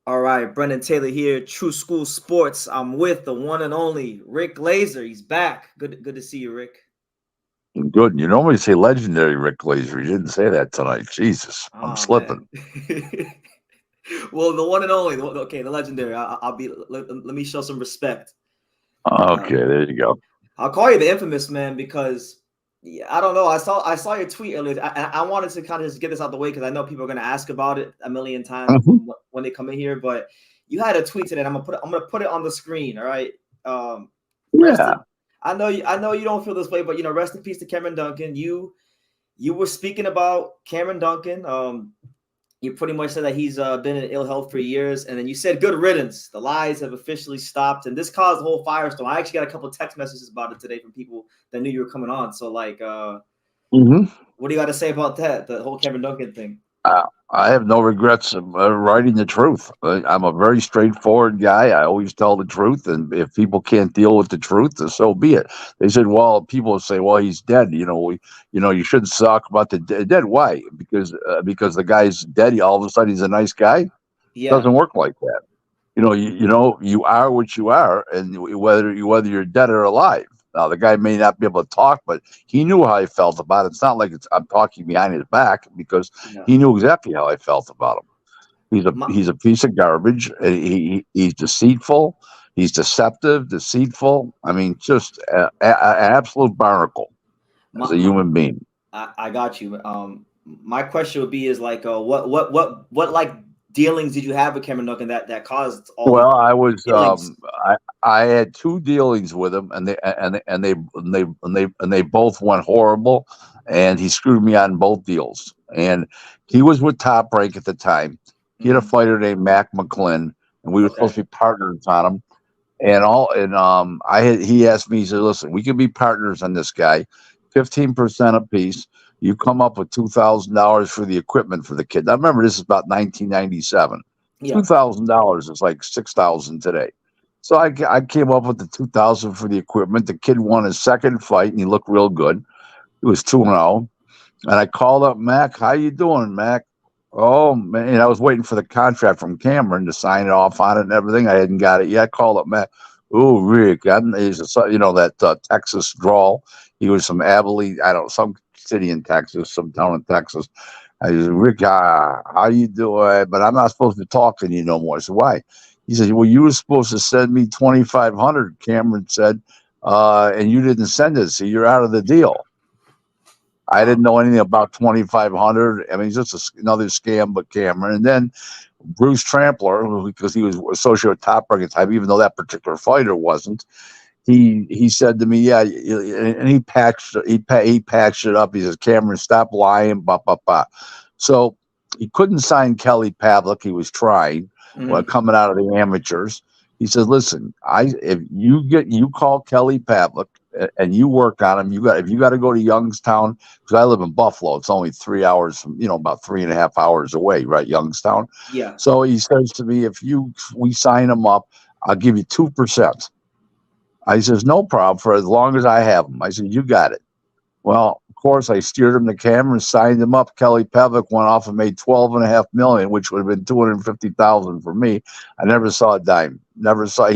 All right, Brendan Taylor here, True School Sports. I'm with the one and only Rick Glaser. He's back. Good to see you, Rick. Good. You normally say legendary Rick Glaser. You didn't say that tonight. Jesus, I'm Oh slipping. man. Well, the one and only. Okay, the legendary. I'll be. Let me show some respect. Uh, Okay, there you go. I'll call you the infamous man because yeah, I don't know. I saw your tweet earlier. I wanted to kind of just get this out the way because I know people are going to ask about it a million times Mhm. when they come in here. But you had a tweet today. And I'm gonna put it on the screen. All right. Rest. Yeah. I know you don't feel this way, but rest in peace to Cameron Dunkin. You were speaking about Cameron Dunkin. You pretty much said that he's been in ill health for years, and then you said good riddance. The lies have officially stopped, and this caused the whole firestorm. I actually got a couple of text messages about it today from people that knew you were coming on. So, like, hmm what do you got to say about that? The whole Cameron Duncan thing. I have no regrets of writing the truth. I'm a very straightforward guy. I always tell the truth, and if people can't deal with the truth, then so be it. They said, "Well, people say, well, he's dead. You shouldn't talk about the dead. Why? Because the guy's dead. All of a sudden, he's a nice guy. Yeah, Doesn't work like that. You are what you are, and whether you're dead or alive. Now, the guy may not be able to talk, but he knew how I felt about it. It's not like I'm talking behind his back because yeah. he knew exactly how I felt about him. He's a My, he's a piece of garbage. He's deceitful. He's deceptive, deceitful. I mean, just an absolute barnacle as my, a my, human being. I got you. My question would be is like, what like dealings did you have with Cameron Duncan that caused all these Well, I was feelings? I had two dealings with him, and they both went horrible, and he screwed me on both deals. And he was with Top Rank at the time. He had a Mm, fighter named Mac McClin, and we were supposed okay. to be partners on him. And he asked me, he said, "Listen, we can be partners on this guy, 15% a piece. You come up with $2,000 for the equipment for the kid." Now remember, this is about 1997. Yeah. $2,000 is like 6,000 today. So I came up with the 2,000 for the equipment. The kid won his second fight, and he looked real good. He was 2-0. And I called up Mac. "How you doing, Mac?" "Oh man," and I was waiting for the contract from Cameron to sign it off on it and everything. I hadn't got it yet. I called up Mac. "Oh, Rick, he's that Texas drawl. He was from Abilene, I don't know, some city in Texas, some town in Texas. I said, "Rick, how you doing? But I'm not supposed to talk to you no more." I said, "Why?" He said, "Well, you were supposed to send me 2,500. Cameron said, and you didn't send it, so you're out of the deal." I Wow. didn't know anything about 2,500. I mean, it's just another scam, but Cameron. And then Bruce Trampler, because he was associated with Top Rank at the time, even though that particular fighter wasn't. He said to me, "Yeah," and he patched it up. He says, "Cameron, stop lying." Blah blah blah. So he couldn't sign Kelly Pavlik. He was trying, Mm, coming out of the amateurs. He said, "Listen, if you call Kelly Pavlik and you work on him, if you got to go to Youngstown, because I live in Buffalo, it's only 3 hours from, about 3.5 hours away, right? Youngstown." yeah. So he says to me, "If we sign him up, I'll give you 2%." I says, "No problem, for as long as I have him." I said, "You got it." Well, of course, I steered him to Cameron, signed him up. Kelly Pavlik went off and made 12.5 million, which would have been 250,000 for me. I never saw a dime. He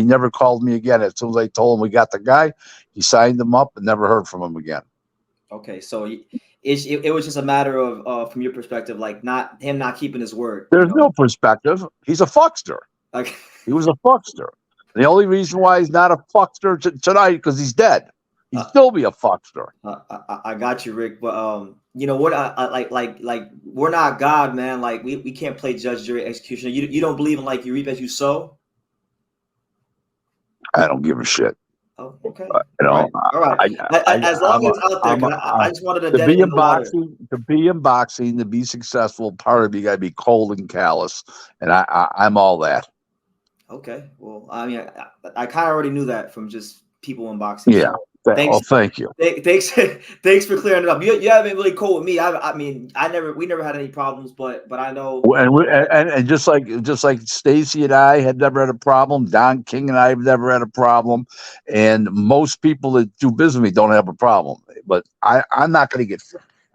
never called me again. As soon as I told him we got the guy, he signed him up and never heard from him again. Okay. So it was just a matter of from your perspective, like not keeping his word. There's no perspective. He's a fuckster. Like He was a fuckster. The only reason why he's not a fuckster tonight because he's dead. He'd uh, still be a fuckster. I got you, Rick. But what I like we're not God, man. Like we can't play judge, jury, executioner. You don't believe in like you reap as you sow. I don't give a shit. Oh, okay. You All right. know, All right. As long I'm as a, it's out there, I'm because a, I just wanted to to dead it be in in the water. boxing, to be successful, part of you got to be cold and callous, and I'm all that. Okay. Well, I mean, I kind of already knew that from just people in boxing. Yeah. So thanks, Well, thank you. thanks, thanks for clearing it up. You haven't really cool with me. I mean, we never had any problems, but I know. And just like Stacy and I had never had a problem, Don King and I have never had a problem, and most people that do business with me don't have a problem. But I'm not going to get.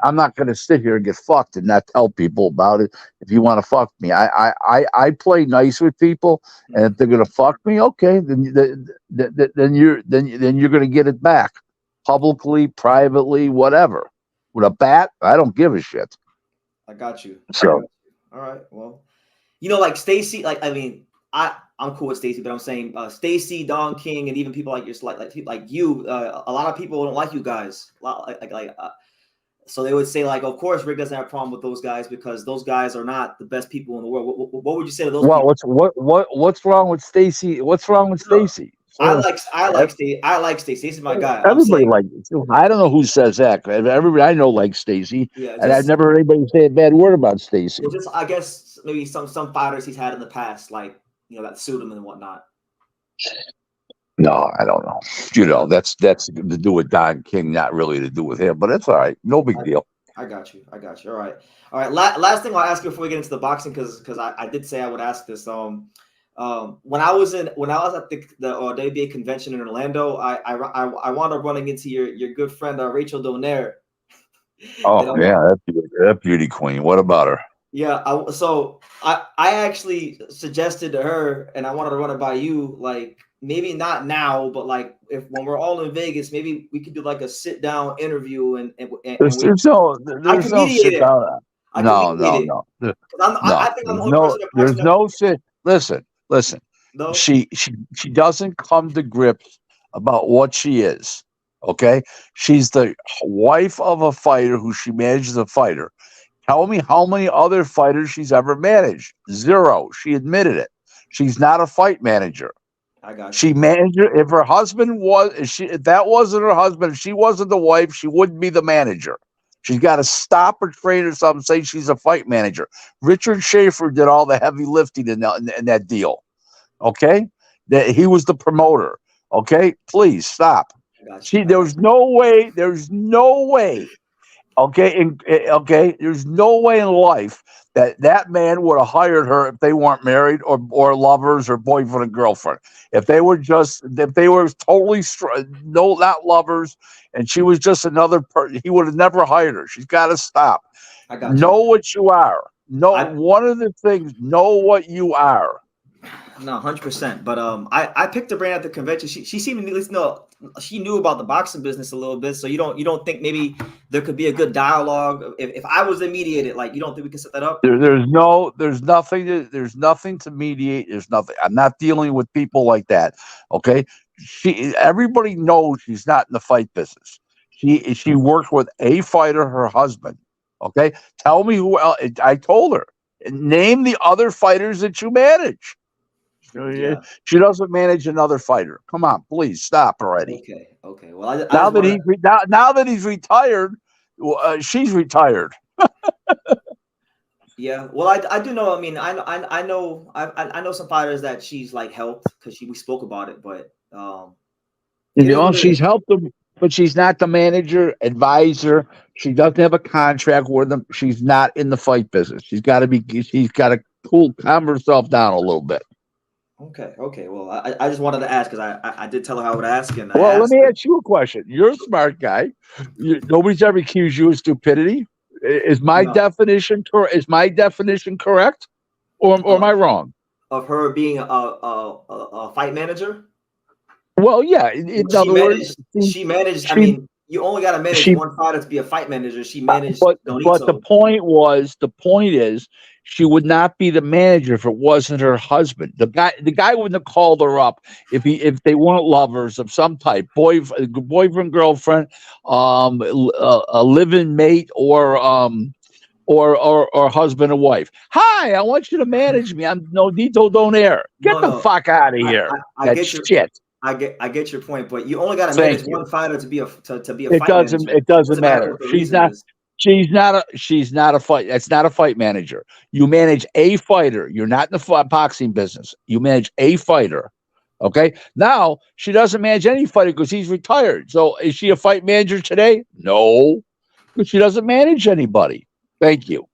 I'm not going to sit here and get fucked and not tell people about it. If you want to fuck me, I play nice with people, and if they're going to fuck me, okay, then you're going to get it back, publicly, privately, whatever. With a bat, I don't give a shit. I got you. So, all right, well, like Stacy, like I mean, I'm cool with Stacy, but I'm saying Stacy, Don King, and even people like like you, a lot of people don't like you guys. So they would say like, of course, Rick doesn't have a problem with those guys because those guys are not the best people in the world. What would you say to those people? What's wrong with Stacy? What's wrong with Stacy? I like Stacy. I like Stacy. Stacy's my guy. Everybody likes it. I don't know who says that. Everybody I know likes Stacy, and I've never heard anybody say a bad word about Stacy. Just I guess maybe some fighters he's had in the past, like that suit him and whatnot. No, I don't know. That's to do with Don King, not really to do with him. But it's all right. No big deal. I got you. All right. Last thing I'll ask you before we get into the boxing, because I did say I would ask this. When I was at the WBA convention in Orlando, I wound up running into your good friend Rachel Donaire. Oh yeah, that beauty queen. What about her? Yeah, I actually suggested to her, and I wanted to run it by you, like maybe not now, but like when we're all in Vegas, maybe we could do like a sit down interview and there's no sit down. No. There's no sit. Listen. No? She doesn't come to grips about what she is. Okay, she's the wife of a fighter who she manages a fighter. Tell me how many other fighters she's ever managed. 0. She admitted it. She's not a fight manager. I got you. She managed. If her husband if that wasn't her husband, if she wasn't the wife, she wouldn't be the manager. She's got to stop her trainer or something, say she's a fight manager. Richard Schaefer did all the heavy lifting in that deal. Okay? He was the promoter. Okay? Please stop. There's no way. Okay, there's no way in life that man would have hired her if they weren't married or lovers or boyfriend and girlfriend. If they were totally not lovers, and she was just another person, he would have never hired her. She's got to stop. Know what you are. One of the things, know what you are. No, 100%. But I picked her brain at the convention. She seemed to at least know. She knew about the boxing business a little bit. So you don't think maybe there could be a good dialogue if I was to mediate it? Like, you don't think we can set that up? There's nothing to mediate. There's nothing. I'm not dealing with people like that. Okay. Everybody knows she's not in the fight business. She worked with a fighter, her husband. Okay. Tell me who else. I told her, name the other fighters that you manage. Yeah. She doesn't manage another fighter. Come on, please stop already. Okay. Well, now that he's retired, she's retired. Yeah. Well, I do know. I mean, I know some fighters that she's like helped because we spoke about it, but she's helped them, but she's not the manager, advisor. She doesn't have a contract with them. She's not in the fight business. She's got to calm herself down a little bit. Okay. Well, I just wanted to ask because I did tell her I would ask. And let me ask you a question. You're a smart guy. Nobody's ever accused you of stupidity. Is my definition correct? Is my definition correct, or am I wrong? Of her being a fight manager? Well, yeah. In other words, she managed. I mean, you only got to manage one fighter to be a fight manager. She managed. But the point is, she would not be the manager if it wasn't her husband. The guy wouldn't have called her up if they weren't lovers of some type, boyfriend, girlfriend, a living mate, or husband and wife. Hi, I want you to manage me. I'm Nodito Donaire. Get the fuck out of here. I get your point, but you only got to manage one fighter to be a fight manager. It doesn't matter. She's not a fight. That's not a fight manager. You manage a fighter. You're not in the boxing business. You manage a fighter. Okay. Now she doesn't manage any fighter because he's retired. So is she a fight manager today? No, because she doesn't manage anybody. Thank you.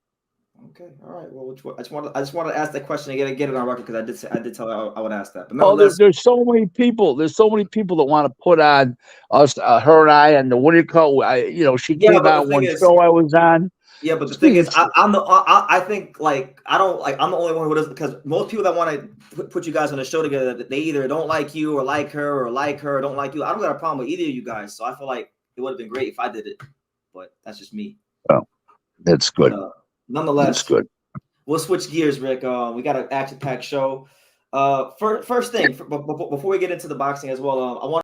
Okay, all right. Well, I just wanted to ask that question and get it on record because I did tell her I would ask that. But Oh, nonetheless, there's so many people. There's so many people that want to put on us, her and I, and the what do you call? She yeah. came But the on thing one is, show I was on. yeah. But the thing is, She's I think like I don't like I'm the only one who does because most people that want to put you guys on a show together, they either don't like you or like her or don't like you. I don't got a problem with either of you guys. So I feel like it would have been great if I did it, but that's just me. oh, that's But good. That's nonetheless, good. we'll switch gears, Rick. We got an action-packed show. First thing, before we get into the boxing as well, I want